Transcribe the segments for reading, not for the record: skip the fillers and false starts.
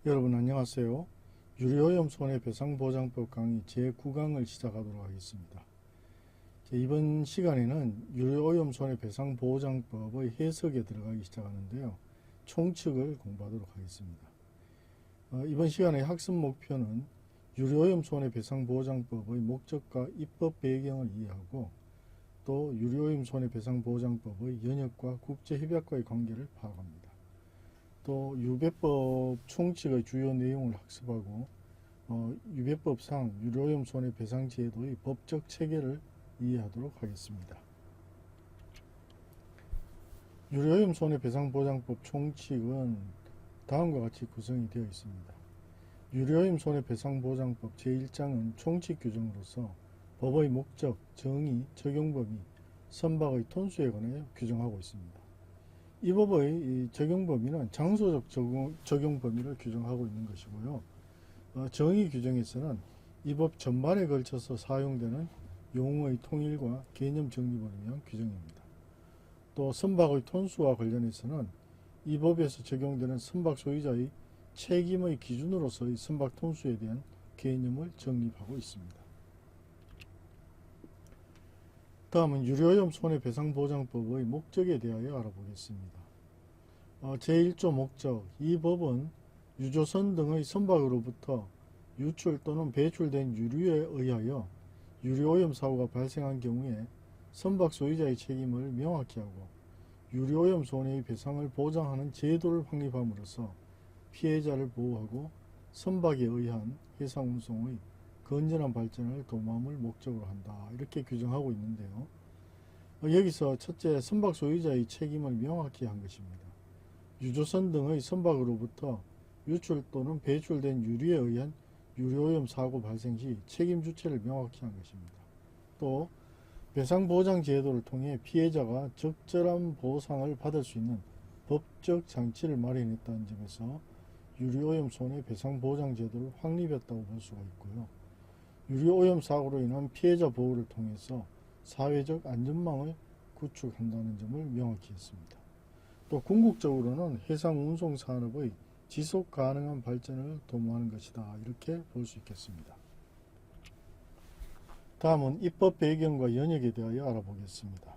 여러분 안녕하세요. 유료오염 손해배상보장법 강의 제9강을 시작하도록 하겠습니다. 이번 시간에는 유료오염 손해배상보장법의 해석에 들어가기 시작하는데요. 총칙을 공부하도록 하겠습니다. 이번 시간의 학습 목표는 유료오염 손해배상보장법의 목적과 입법 배경을 이해하고 또 유료오염 손해배상보장법의 연역과 국제협약과의 관계를 파악합니다. 또 유배법 총칙의 주요 내용을 학습하고 유배법상 유료오염 손해배상 제도의 법적 체계를 이해하도록 하겠습니다. 유료오염 손해배상보장법 총칙은 다음과 같이 구성이 되어 있습니다. 유료오염 손해배상보장법 제1장은 총칙 규정으로서 법의 목적, 정의, 적용 범위, 선박의 톤수에 관하여 규정하고 있습니다. 이 법의 적용 범위는 장소적 적용 범위를 규정하고 있는 것이고요. 정의 규정에서는 이 법 전반에 걸쳐서 사용되는 용어의 통일과 개념 정립을 위한 규정입니다. 또 선박의 톤수와 관련해서는 이 법에서 적용되는 선박 소유자의 책임의 기준으로서의 선박 톤수에 대한 개념을 정립하고 있습니다. 다음은 유료오염 손해배상보장법의 목적에 대하여 알아보겠습니다. 제1조 목적, 이 법은 유조선 등의 선박으로부터 유출 또는 배출된 유류에 의하여 유류오염 사고가 발생한 경우에 선박 소유자의 책임을 명확히 하고 유류오염 손해의 배상을 보장하는 제도를 확립함으로써 피해자를 보호하고 선박에 의한 해상 운송의 건전한 발전을 도모함을 목적으로 한다. 이렇게 규정하고 있는데요. 여기서 첫째, 선박 소유자의 책임을 명확히 한 것입니다. 유조선 등의 선박으로부터 유출 또는 배출된 유류에 의한 유류오염 사고 발생 시 책임 주체를 명확히 한 것입니다. 또 배상보장 제도를 통해 피해자가 적절한 보상을 받을 수 있는 법적 장치를 마련했다는 점에서 유류오염 손해배상보장 제도를 확립했다고 볼 수가 있고요. 유류오염 사고로 인한 피해자 보호를 통해서 사회적 안전망을 구축한다는 점을 명확히 했습니다. 또 궁극적으로는 해상 운송 산업의 지속 가능한 발전을 도모하는 것이다. 이렇게 볼 수 있겠습니다. 다음은 입법 배경과 연역에 대하여 알아보겠습니다.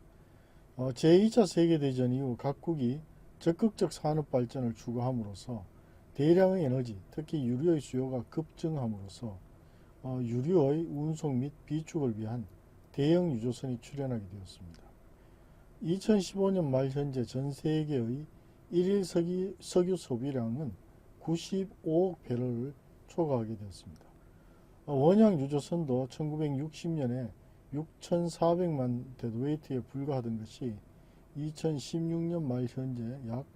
제2차 세계대전 이후 각국이 적극적 산업 발전을 추구함으로써 대량의 에너지, 특히 유류의 수요가 급증함으로써 유류의 운송 및 비축을 위한 대형 유조선이 출현하게 되었습니다. 2015년 말 현재 전 세계의 1일 석유 소비량은 95억 배럴을 초과하게 되었습니다. 원양 유조선도 1960년에 6,400만 데드웨이트에 불과하던 것이 2016년 말 현재 약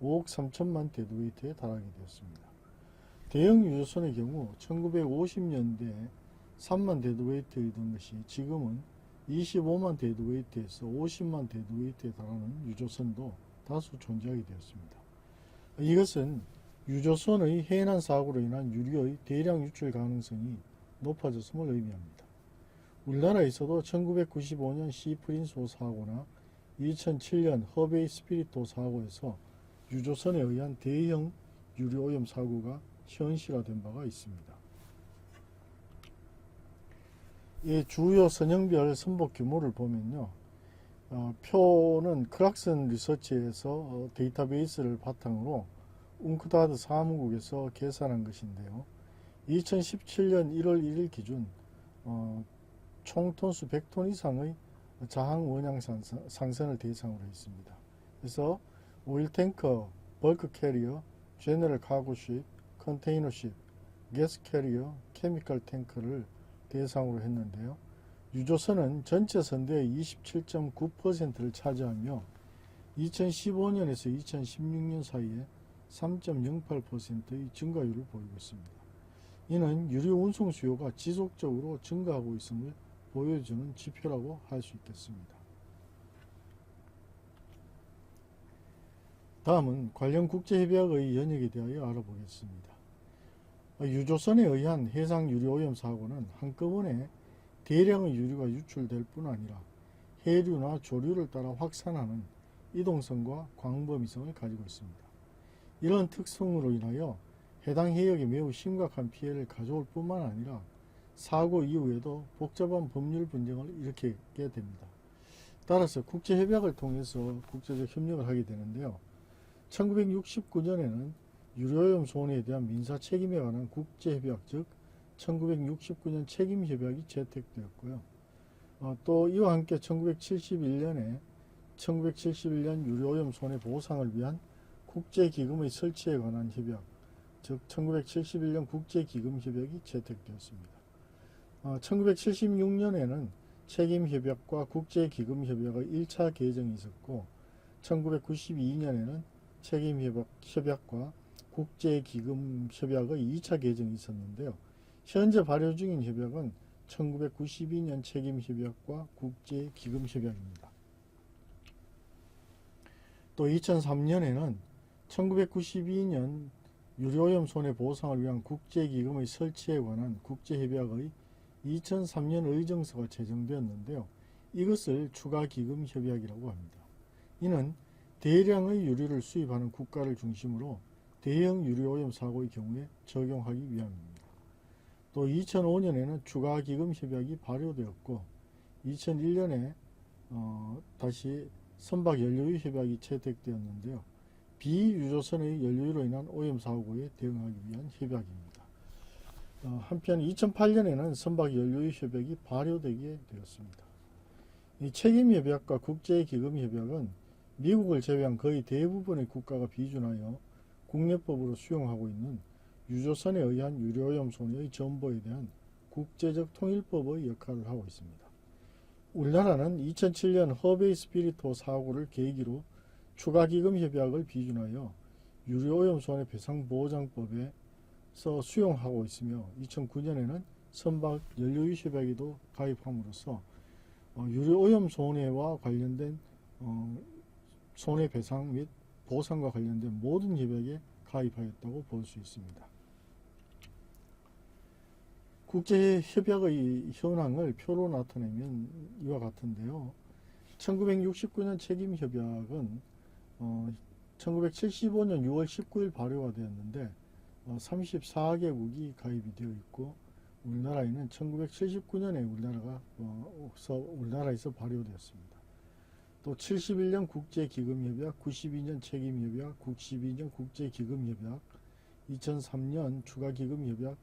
5억 3천만 데드웨이트에 달하게 되었습니다. 대형 유조선의 경우 1950년대에 3만 데드웨이트이던 것이 지금은 25만 데드웨이트에서 50만 데드웨이트에 달하는 유조선도 다수 존재하게 되었습니다. 이것은 유조선의 해난 사고로 인한 유류의 대량 유출 가능성이 높아졌음을 의미합니다. 우리나라에서도 1995년 시프린소 사고나 2007년 허베이 스피리토 사고에서 유조선에 의한 대형 유류오염 사고가 현실화된 바가 있습니다. 이 주요 선형별 선복 규모를 보면요. 표는 크락슨 리서치에서 데이터베이스를 바탕으로 웅크다드 사무국에서 계산한 것인데요. 2017년 1월 1일 기준 총 톤수 100톤 이상의 자항 원양 상선을 대상으로 했습니다. 그래서 오일 탱커, 벌크 캐리어, 제너럴 카고십, 컨테이너십, 게스 캐리어, 케미컬 탱커를 대상으로 했는데요. 유조선은 전체 선대의 27.9%를 차지하며 2015년에서 2016년 사이에 3.08%의 증가율을 보이고 있습니다. 이는 유류 운송 수요가 지속적으로 증가하고 있음을 보여주는 지표라고 할 수 있겠습니다. 다음은 관련 국제협약의 연역에 대하여 알아보겠습니다. 유조선에 의한 해상 유류오염 사고는 한꺼번에 대량의 유류가 유출될 뿐 아니라 해류나 조류를 따라 확산하는 이동성과 광범위성을 가지고 있습니다. 이런 특성으로 인하여 해당 해역에 매우 심각한 피해를 가져올 뿐만 아니라 사고 이후에도 복잡한 법률 분쟁을 일으키게 됩니다. 따라서 국제협약을 통해서 국제적 협력을 하게 되는데요. 1969년에는 유료오염 손해에 대한 민사 책임에 관한 국제협약, 즉 1969년 책임협약이 채택되었고요. 또 이와 함께 1971년 유료오염 손해 보상을 위한 국제기금의 설치에 관한 협약, 즉 1971년 국제기금협약이 채택되었습니다. 1976년에는 책임협약과 국제기금협약의 1차 개정이 있었고 1992년에는 책임협약과 국제기금협약의 2차 개정이 있었는데요. 현재 발효 중인 협약은 1992년 책임협약과 국제기금협약입니다. 또 2003년에는 1992년 유료오염 손해 보상을 위한 국제기금의 설치에 관한 국제협약의 2003년 의정서가 제정되었는데요. 이것을 추가기금협약이라고 합니다. 이는 대량의 유류를 수입하는 국가를 중심으로 대형 유료오염 사고의 경우에 적용하기 위함입니다. 또 2005년에는 추가기금협약이 발효되었고 2001년에 다시 선박연료유 협약이 채택되었는데요. 비유조선의 연료유로 인한 오염 사고에 대응하기 위한 협약입니다. 한편 2008년에는 선박연료유 협약이 발효되게 되었습니다. 이 책임협약과 국제기금협약은 미국을 제외한 거의 대부분의 국가가 비준하여 국내법으로 수용하고 있는 유조선에 의한 유료오염 손해의 전보에 대한 국제적 통일법의 역할을 하고 있습니다. 우리나라는 2007년 허베이 스피리토 사고를 계기로 추가기금협약을 비준하여 유료오염 손해배상보장법에서 수용하고 있으며 2009년에는 선박연료유 협약에도 가입함으로써 유료오염 손해와 관련된 손해배상 및 보상과 관련된 모든 협약에 가입하였다고 볼 수 있습니다. 국제협약의 현황을 표로 나타내면 이와 같은데요. 1969년 책임협약은 1975년 6월 19일 발효가 되었는데 34개국이 가입이 되어 있고 우리나라에는 1979년에 우리나라에서 발효되었습니다. 또 71년 국제기금협약, 92년 책임협약, 92년 국제기금협약, 2003년 추가기금협약,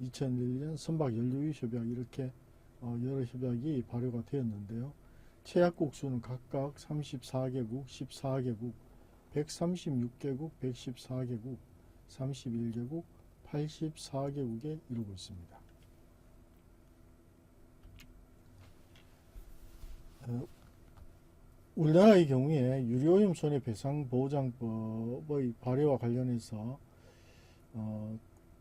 2001년 선박연료유 협약 이렇게 여러 협약이 발효가 되었는데요. 체약국 수는 각각 34개국, 14개국, 136개국, 114개국, 31개국, 84개국에 이루고 있습니다. 우리나라의 경우에 유료오염 손해배상보장법의 발효와 관련해서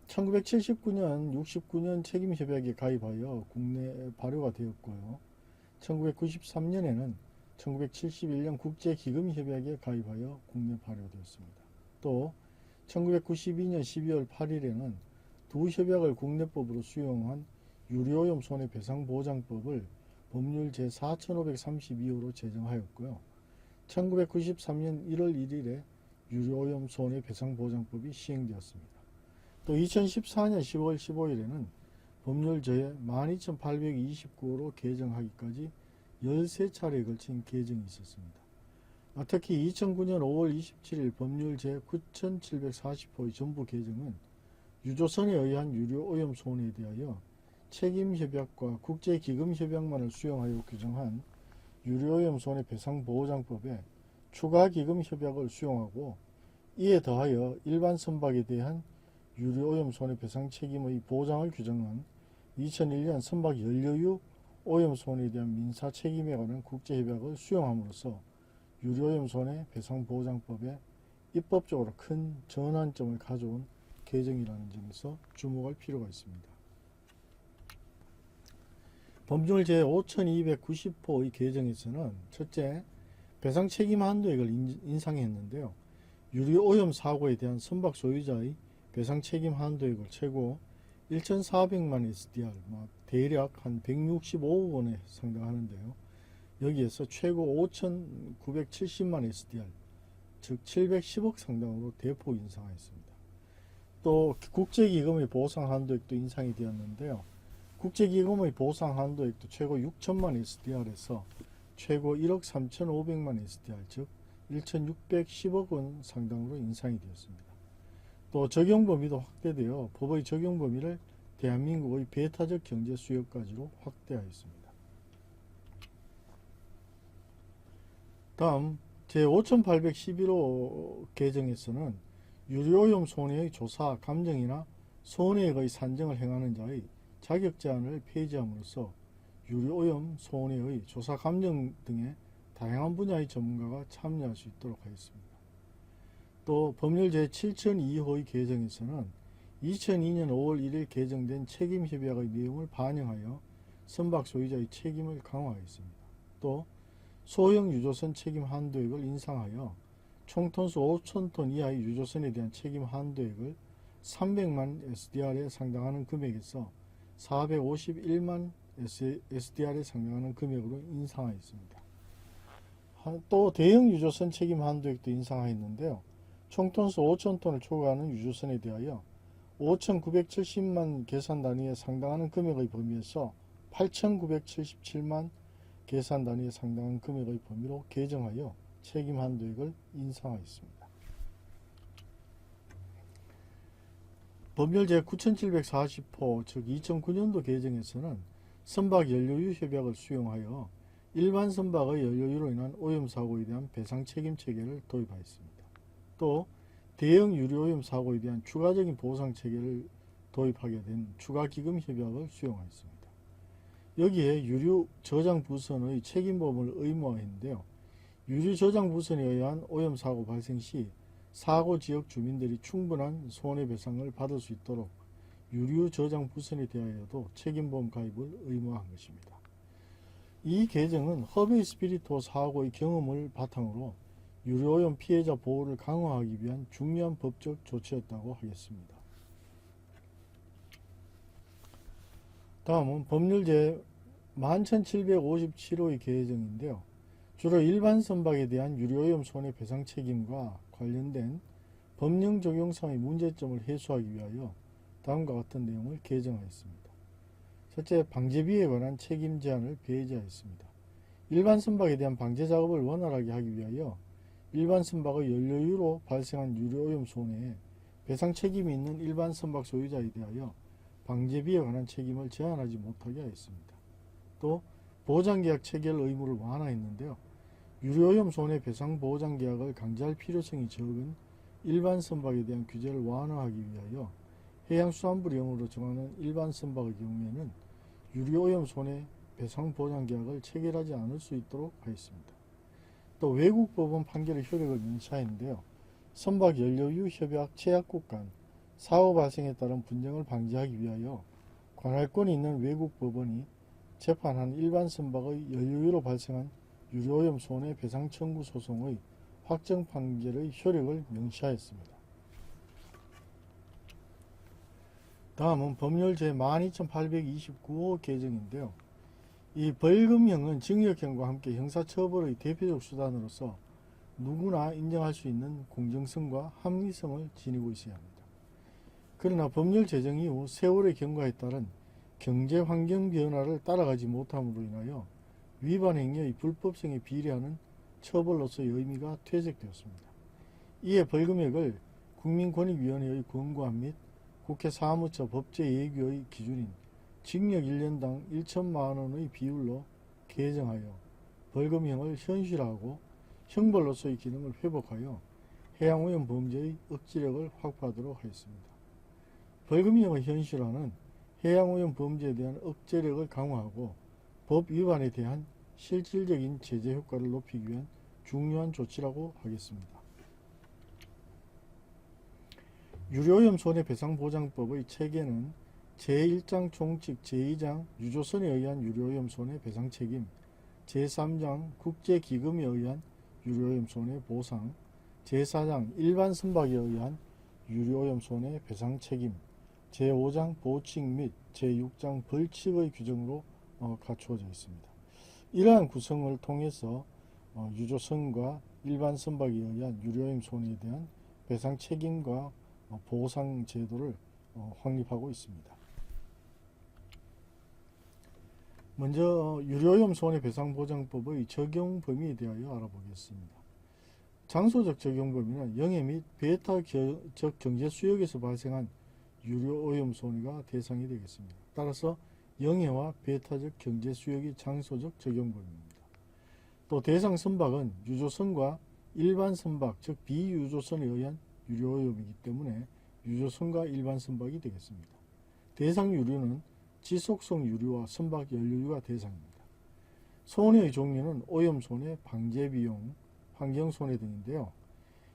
1979년, 69년 책임협약에 가입하여 국내 발효가 되었고요. 1993년에는 1971년 국제기금협약에 가입하여 국내 발효되었습니다. 또 1992년 12월 8일에는 두 협약을 국내법으로 수용한 유료오염 손해배상보장법을 법률 제4532호로 제정하였고요. 1993년 1월 1일에 유료오염 손해배상보장법이 시행되었습니다. 또 2014년 10월 15일에는 법률 제12829호로 개정하기까지 13차례에 걸친 개정이 있었습니다. 특히 2009년 5월 27일 법률 제9740호의 전부 개정은 유조선에 의한 유료오염 손해에 대하여 책임협약과 국제기금협약만을 수용하여 규정한 유료오염 손해배상보장법에 추가기금협약을 수용하고 이에 더하여 일반 선박에 대한 유료오염 손해배상 책임의 보장을 규정한 2001년 선박연료유 오염 손해에 대한 민사 책임에 관한 국제협약을 수용함으로써 유료오염 손해배상보장법에 입법적으로 큰 전환점을 가져온 개정이라는 점에서 주목할 필요가 있습니다. 법률 제5290호의 개정에서는 첫째, 배상 책임 한도액을 인상했는데요. 유료오염 사고에 대한 선박 소유자의 배상 책임 한도액을 최고 1,400만 SDR, 대략 한 165억 원에 상당하는데요. 여기에서 최고 5,970만 SDR, 즉 710억 상당으로 대폭 인상하였습니다. 또 국제기금의 보상 한도액도 인상이 되었는데요. 국제기금의 보상 한도액도 최고 6천만 SDR에서 최고 1억 3,500만 SDR, 즉 1,610억 원 상당으로 인상이 되었습니다. 또 적용 범위도 확대되어 법의 적용 범위를 대한민국의 배타적 경제 수요까지로 확대하였습니다. 다음 제5811호 개정에서는 유료오염 손해의 조사, 감정이나 손해액의 산정을 행하는 자의 자격 제한을 폐지함으로써 유료오염 손해의 조사, 감정 등의 다양한 분야의 전문가가 참여할 수 있도록 하였습니다. 또 법률 제7002호의 개정에서는 2002년 5월 1일 개정된 책임협약의 내용을 반영하여 선박 소유자의 책임을 강화하였습니다. 또 소형 유조선 책임 한도액을 인상하여 총톤수 5,000톤 이하의 유조선에 대한 책임 한도액을 300만 SDR에 상당하는 금액에서 451만 SDR에 상당하는 금액으로 인상하였습니다. 또 대형 유조선 책임 한도액도 인상하였는데요. 총톤수 5,000톤을 초과하는 유조선에 대하여 5,970만 계산 단위에 상당하는 금액의 범위에서 8,977만 계산 단위에 상당한 금액의 범위로 개정하여 책임 한도액을 인상하였습니다. 법률 제9740호, 즉 2009년도 개정에서는 선박 연료유 협약을 수용하여 일반 선박의 연료유로 인한 오염 사고에 대한 배상 책임 체계를 도입하였습니다. 또 대형 유류오염 사고에 대한 추가적인 보상 체계를 도입하게 된 추가기금 협약을 수용하였습니다. 여기에 유류 저장 부선의 책임보험을 의무화했는데요. 유류 저장 부선에 의한 오염 사고 발생 시 사고 지역 주민들이 충분한 손해배상을 받을 수 있도록 유류 저장 부선에 대하여도 책임보험 가입을 의무화한 것입니다. 이 개정은 허베이 스피리토 사고의 경험을 바탕으로 유류오염 피해자 보호를 강화하기 위한 중요한 법적 조치였다고 하겠습니다. 다음은 법률 제11,757호의 개정인데요. 주로 일반 선박에 대한 유류오염 손해배상 책임과 관련된 법령 적용상의 문제점을 해소하기 위하여 다음과 같은 내용을 개정하였습니다. 첫째, 방제비에 관한 책임 제한을 배제하였습니다. 일반 선박에 대한 방제 작업을 원활하게 하기 위하여 일반 선박의 연료유로 발생한 유류오염 손해에 배상 책임이 있는 일반 선박 소유자에 대하여 방제비에 관한 책임을 제한하지 못하게 하였습니다. 또 보장계약 체결 의무를 완화했는데요. 유류오염 손해배상 보장계약을 강제할 필요성이 적은 일반 선박에 대한 규제를 완화하기 위하여 해양수산부령으로 정하는 일반 선박의 경우에는 유류오염 손해배상 보장계약을 체결하지 않을 수 있도록 하였습니다. 또 외국 법원 판결의 효력을 명시하였는데요. 선박 연료유 협약 체약국 간 사고 발생에 따른 분쟁을 방지하기 위하여 관할권이 있는 외국 법원이 재판한 일반 선박의 연료유로 발생한 유류오염 손해배상 청구 소송의 확정 판결의 효력을 명시하였습니다. 다음은 법률 제12,829호 개정인데요. 이 벌금형은 징역형과 함께 형사처벌의 대표적 수단으로서 누구나 인정할 수 있는 공정성과 합리성을 지니고 있어야 합니다. 그러나 법률 제정 이후 세월의 경과에 따른 경제환경 변화를 따라가지 못함으로 인하여 위반 행위의 불법성에 비례하는 처벌로서의 의미가 퇴색되었습니다. 이에 벌금액을 국민권익위원회의 권고안 및 국회 사무처 법제예규의 기준인 징역 1년당 1천만원의 비율로 개정하여 벌금형을 현실화하고 형벌로서의 기능을 회복하여 해양오염 범죄의 억지력을 확보하도록 하였습니다. 벌금형의 현실화는 해양오염 범죄에 대한 억제력을 강화하고 법 위반에 대한 실질적인 제재 효과를 높이기 위한 중요한 조치라고 하겠습니다. 유료오염 손해배상보장법의 체계는 제1장 총칙, 제2장 유조선에 의한 유료오염 손해배상 책임, 제3장 국제기금에 의한 유료오염 손해보상, 제4장 일반 선박에 의한 유료오염 손해배상 책임, 제5장 보칙 및 제6장 벌칙의 규정으로 갖추어져 있습니다. 이러한 구성을 통해서 유조선과 일반 선박에 의한 유료오염 손해에 대한 배상 책임과 보상 제도를 확립하고 있습니다. 먼저 유료오염 손해배상보장법의 적용 범위에 대하여 알아보겠습니다. 장소적 적용 범위는 영해 및 베타적 경제 수역에서 발생한 유료오염 손해가 대상이 되겠습니다. 따라서 영해와 베타적 경제 수역이 장소적 적용 범위입니다. 또 대상 선박은 유조선과 일반 선박, 즉 비유조선에 의한 유료오염이기 때문에 유조선과 일반 선박이 되겠습니다. 대상 유류는 지속성 유류와 선박 연료유가 대상입니다. 손해의 종류는 오염 손해, 방제 비용, 환경 손해 등인데요.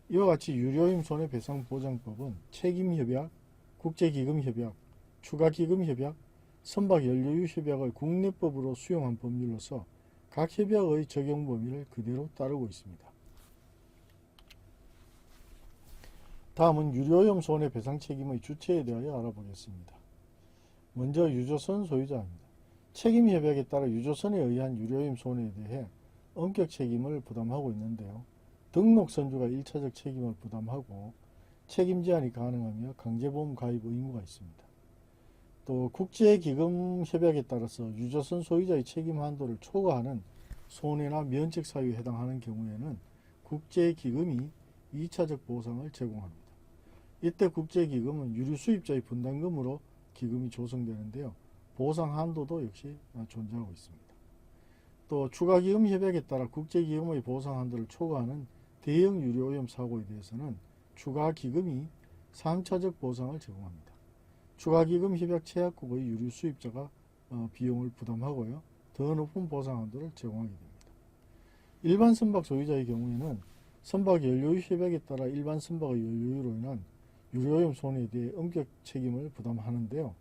이와 같이 유료오염 손해배상보장법은 책임협약, 국제기금협약, 추가기금협약, 선박 연료유 협약을 국내법으로 수용한 법률로서 각 협약의 적용 범위를 그대로 따르고 있습니다. 다음은 유료오염 손해배상 책임의 주체에 대하여 알아보겠습니다. 먼저 유조선 소유자입니다. 책임협약에 따라 유조선에 의한 유료오염 손해에 대해 엄격 책임을 부담하고 있는데요. 등록 선주가 1차적 책임을 부담하고 책임 제한이 가능하며 강제보험 가입 의무가 있습니다. 또 국제기금협약에 따라서 유조선 소유자의 책임 한도를 초과하는 손해나 면책 사유에 해당하는 경우에는 국제기금이 2차적 보상을 제공합니다. 이때 국제기금은 유류 수입자의 분담금으로 기금이 조성되는데요. 보상 한도도 역시 존재하고 있습니다. 또 추가기금 협약에 따라 국제기금의 보상 한도를 초과하는 대형 유료오염 사고에 대해서는 추가기금이 3차적 보상을 제공합니다. 추가기금 협약 체약국의 유류 수입자가 비용을 부담하고요. 더 높은 보상 한도를 제공하게 됩니다. 일반 선박 소유자의 경우에는 선박 연료유 협약에 따라 일반 선박의 연료유로 인한 유료오염 손해에 대해 엄격 책임을 부담하는데요.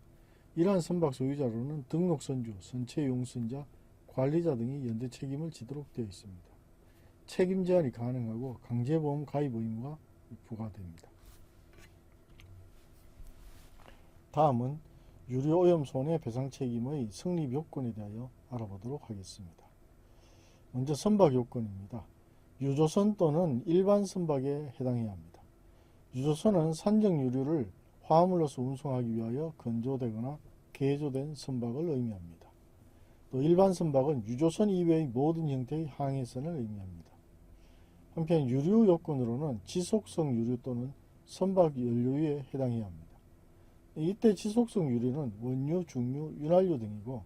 이러한 선박 소유자로는 등록 선주, 선체 용선자, 관리자 등이 연대 책임을 지도록 되어 있습니다. 책임 제한이 가능하고 강제보험 가입 의무가 부과됩니다. 다음은 유료오염 손해배상 책임의 성립 요건에 대하여 알아보도록 하겠습니다. 먼저 선박 요건입니다. 유조선 또는 일반 선박에 해당해야 합니다. 유조선은 산적 유류를 화물로서 운송하기 위하여 건조되거나 개조된 선박을 의미합니다. 또 일반 선박은 유조선 이외의 모든 형태의 항해선을 의미합니다. 한편 유류 요건으로는 지속성 유류 또는 선박 연료유에 해당해야 합니다. 이때 지속성 유류는 원유, 중유, 윤활유 등이고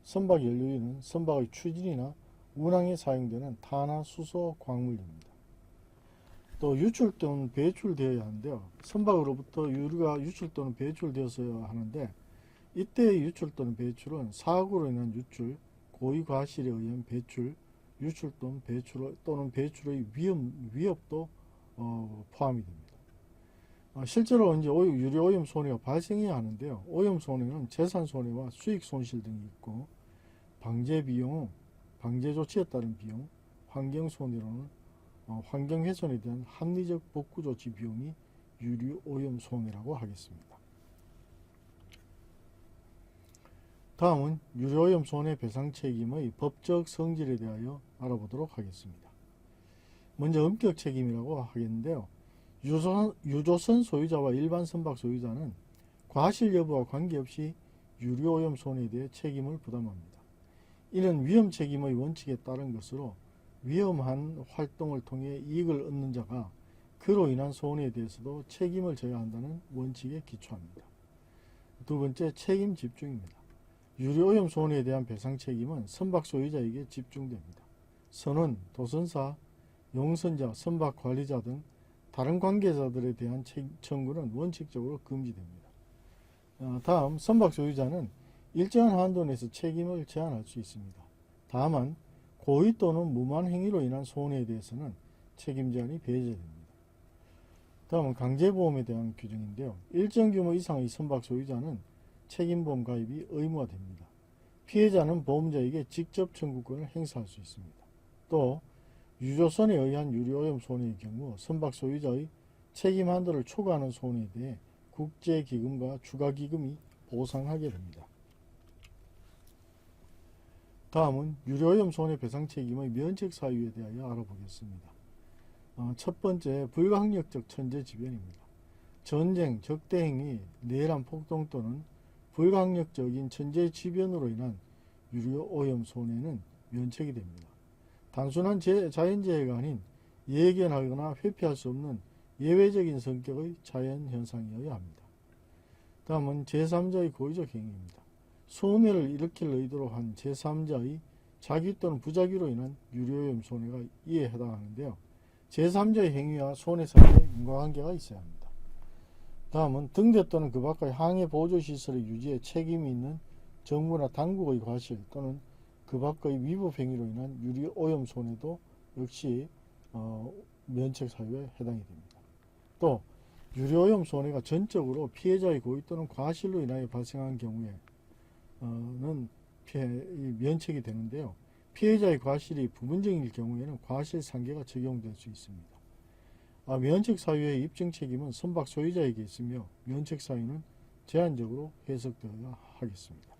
선박 연료유는 선박의 추진이나 운항에 사용되는 탄화, 수소, 광물입니다. 또 유출 또는 배출되어야 하는데요. 선박으로부터 유류가 유출 또는 배출되어서야 하는데 이때의 유출 또는 배출은 사고로 인한 유출, 고의 과실에 의한 배출, 유출 또는 배출의 위협도 포함이 됩니다. 실제로 이제 유료오염 손해가 발생해야 하는데요. 오염 손해는 재산 손해와 수익 손실 등이 있고 방제 비용, 방제 조치에 따른 비용, 환경 손해로는 환경 훼손에 대한 합리적 복구 조치 비용이 유류오염 손해라고 하겠습니다. 다음은 유료오염 손해배상 책임의 법적 성질에 대하여 알아보도록 하겠습니다. 먼저 엄격 책임이라고 하겠는데요. 유조선 소유자와 일반 선박 소유자는 과실 여부와 관계없이 유료오염 손해에 대해 책임을 부담합니다. 이는 위험 책임의 원칙에 따른 것으로 위험한 활동을 통해 이익을 얻는 자가 그로 인한 손해에 대해서도 책임을 져야 한다는 원칙에 기초합니다. 두 번째, 책임 집중입니다. 유료오염 손해에 대한 배상 책임은 선박 소유자에게 집중됩니다. 선원, 도선사, 용선자, 선박 관리자 등 다른 관계자들에 대한 청구는 원칙적으로 금지됩니다. 다음, 선박 소유자는 일정한 한도 내에서 책임을 제한할 수 있습니다. 다만 고의 또는 무만 행위로 인한 손해에 대해서는 책임 제한이 배제됩니다. 다음은 강제보험에 대한 규정인데요. 일정 규모 이상의 선박 소유자는 책임보험 가입이 의무화 됩니다. 피해자는 보험자에게 직접 청구권을 행사할 수 있습니다. 또 유조선에 의한 유료오염 손해의 경우 선박 소유자의 책임 한도를 초과하는 손해에 대해 국제기금과 추가기금이 보상하게 됩니다. 다음은 유료오염 손해배상 책임의 면책 사유에 대하여 알아보겠습니다. 첫 번째, 불가항력적 천재지변입니다. 전쟁, 적대행위, 내란 폭동 또는 불강력적인 천재 지변으로 인한 유료오염 손해는 면책이 됩니다. 단순한 자연재해가 아닌 예견하거나 회피할 수 없는 예외적인 성격의 자연현상이어야 합니다. 다음은 제3자의 고의적 행위입니다. 손해를 일으킬 의도로 한 제3자의 자기 또는 부작위로 인한 유료오염 손해가 이에 해당하는데요. 제3자의 행위와 손해 사이에 인과관계가 있어야 합니다. 다음은 등대 또는 그 밖의 항해 보조시설의 유지에 책임이 있는 정부나 당국의 과실 또는 그 밖의 위법 행위로 인한 유료오염 손해도 역시 면책 사유에 해당이 됩니다. 또 유료오염 손해가 전적으로 피해자의 고의 또는 과실로 인하여 발생한 경우에는 면책이 되는데요. 피해자의 과실이 부분적일 경우에는 과실상계가 적용될 수 있습니다. 면책 사유의 입증 책임은 선박 소유자에게 있으며 면책 사유는 제한적으로 해석되어야 하겠습니다.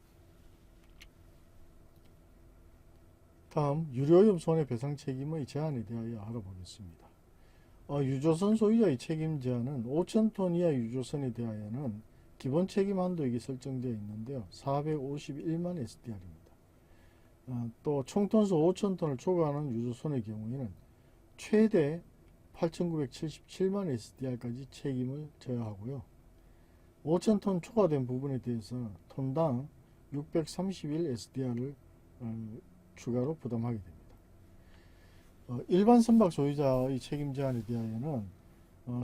다음 유료오염 손해배상 책임의 제한에 대하여 알아보겠습니다. 유조선 소유자의 책임 제한은 5,000톤 이하 유조선에 대하여는 기본 책임 한도액이 설정되어 있는데요. 451만 SDR입니다. 또 총톤수 5,000톤을 초과하는 유조선의 경우에는 최대 8,977만 SDR까지 책임을 져야 하고요. 5,000톤 초과된 부분에 대해서 톤당 631 SDR을 추가로 부담하게 됩니다. 일반 선박 소유자의 책임 제한에 대하여는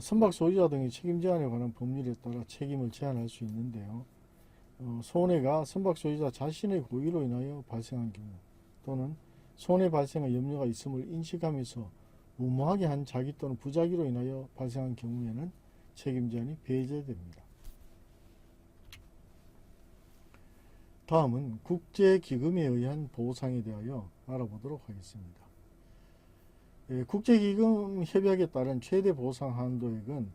선박 소유자 등의 책임 제한에 관한 법률에 따라 책임을 제한할 수 있는데요. 손해가 선박 소유자 자신의 고의로 인하여 발생한 경우 또는 손해 발생의 염려가 있음을 인식하면서 무모하게 한 자기 또는 부작위로 인하여 발생한 경우에는 책임 제한이 배제됩니다. 다음은 국제기금에 의한 보상에 대하여 알아보도록 하겠습니다. 국제기금 협약에 따른 최대 보상 한도액은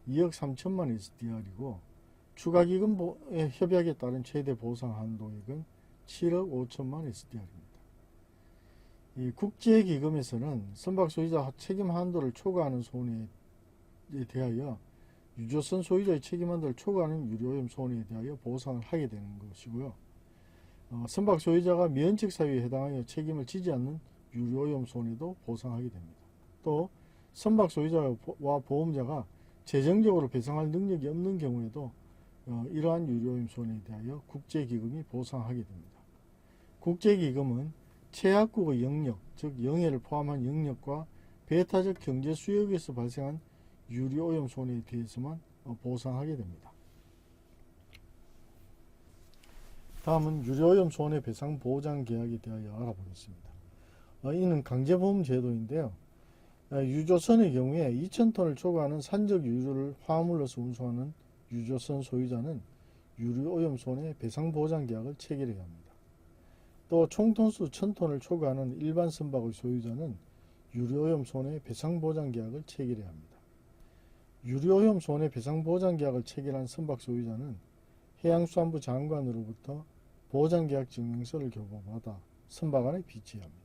2억 3천만 SDR이고 추가기금 협약에 따른 최대 보상 한도액은 7억 5천만 SDR입니다. 이 국제기금에서는 선박 소유자 책임 한도를 초과하는 손해에 대하여 유조선 소유자의 책임 한도를 초과하는 유료오염 손해에 대하여 보상을 하게 되는 것이고요. 선박 소유자가 면책 사유에 해당하여 책임을 지지 않는 유료오염 손해도 보상하게 됩니다. 또 선박 소유자와 보험자가 재정적으로 배상할 능력이 없는 경우에도 이러한 유료오염 손해에 대하여 국제기금이 보상하게 됩니다. 국제기금은 최약국의 영역, 즉 영해를 포함한 영역과 배타적 경제 수역에서 발생한 유료오염 손해에 대해서만 보상하게 됩니다. 다음은 유료오염 손해배상 보장 계약에 대하여 알아보겠습니다. 이는 강제보험 제도인데요. 유조선의 경우에 2,000톤을 초과하는 산적 유류를 화물로서 운송하는 유조선 소유자는 유료오염 손해배상 보장 계약을 체결해야 합니다. 또 총톤수 1,000톤을 초과하는 일반 선박의 소유자는 유료오염 손해배상 보장 계약을 체결해야 합니다. 유료오염 손해배상 보장 계약을 체결한 선박 소유자는 해양수산부 장관으로부터 보장계약 증명서를 교부받아 선박 안에 비치해야 합니다.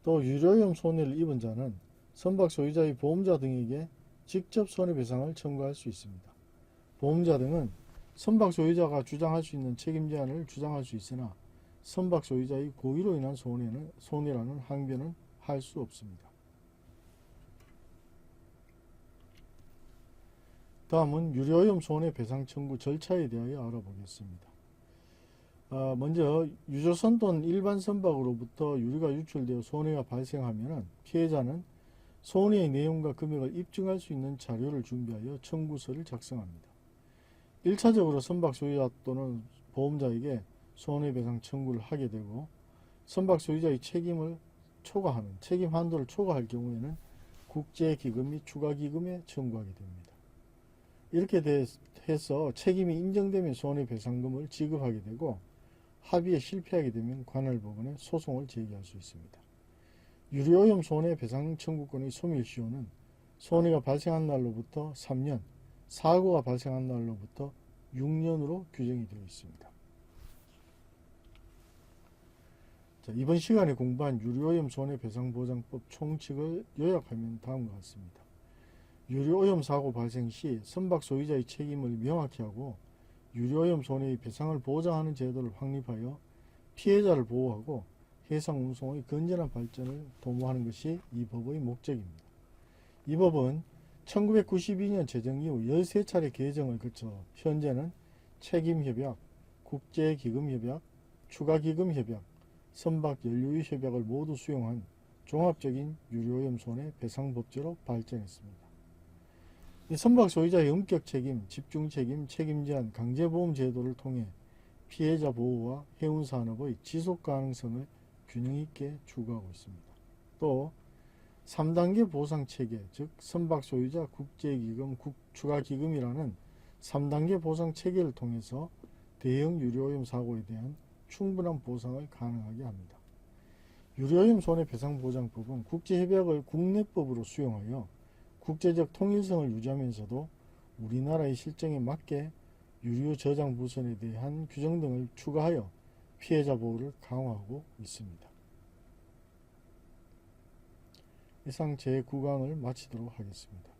또 유료오염 손해를 입은 자는 선박 소유자의 보험자 등에게 직접 손해배상을 청구할 수 있습니다. 보험자 등은 선박 소유자가 주장할 수 있는 책임 제한을 주장할 수 있으나 선박 소유자의 고의로 인한 손해라는 항변은 할 수 없습니다. 다음은 유료오염 손해배상 청구 절차에 대하여 알아보겠습니다. 먼저 유조선 또는 일반 선박으로부터 유류가 유출되어 손해가 발생하면 피해자는 손해의 내용과 금액을 입증할 수 있는 자료를 준비하여 청구서를 작성합니다. 1차적으로 선박 소유자 또는 보험자에게 손해배상 청구를 하게 되고 선박 소유자의 책임을 초과하는 책임 한도를 초과할 경우에는 국제기금 및 추가기금에 청구하게 됩니다. 이렇게 해서 책임이 인정되면 손해배상금을 지급하게 되고 합의에 실패하게 되면 관할법원에 소송을 제기할 수 있습니다. 유료오염 손해배상 청구권의 소멸시효는 손해가 발생한 날로부터 3년, 사고가 발생한 날로부터 6년으로 규정이 되어 있습니다. 자, 이번 시간에 공부한 유료오염 손해배상보장법 총칙을 요약하면 다음과 같습니다. 유료오염 사고 발생 시 선박 소유자의 책임을 명확히 하고 유료오염 손해의 배상을 보장하는 제도를 확립하여 피해자를 보호하고 해상 운송의 건전한 발전을 도모하는 것이 이 법의 목적입니다. 이 법은 1992년 제정 이후 13차례 개정을 거쳐 현재는 책임협약, 국제기금협약, 추가기금협약, 선박연료유협약을 모두 수용한 종합적인 유료오염 손해 배상법제로 발전했습니다. 이 선박 소유자의 엄격 책임, 집중책임, 책임제한, 강제보험 제도를 통해 피해자 보호와 해운산업의 지속가능성을 균형있게 추구하고 있습니다. 또 3단계 보상체계, 즉 선박 소유자 국제기금, 추가기금이라는 3단계 보상체계를 통해서 대형 유료오염 사고에 대한 충분한 보상을 가능하게 합니다. 유료오염 손해배상보장법은 국제협약을 국내법으로 수용하여 국제적 통일성을 유지하면서도 우리나라의 실정에 맞게 유류 저장 부선에 대한 규정 등을 추가하여 피해자 보호를 강화하고 있습니다. 이상 제9강을 마치도록 하겠습니다.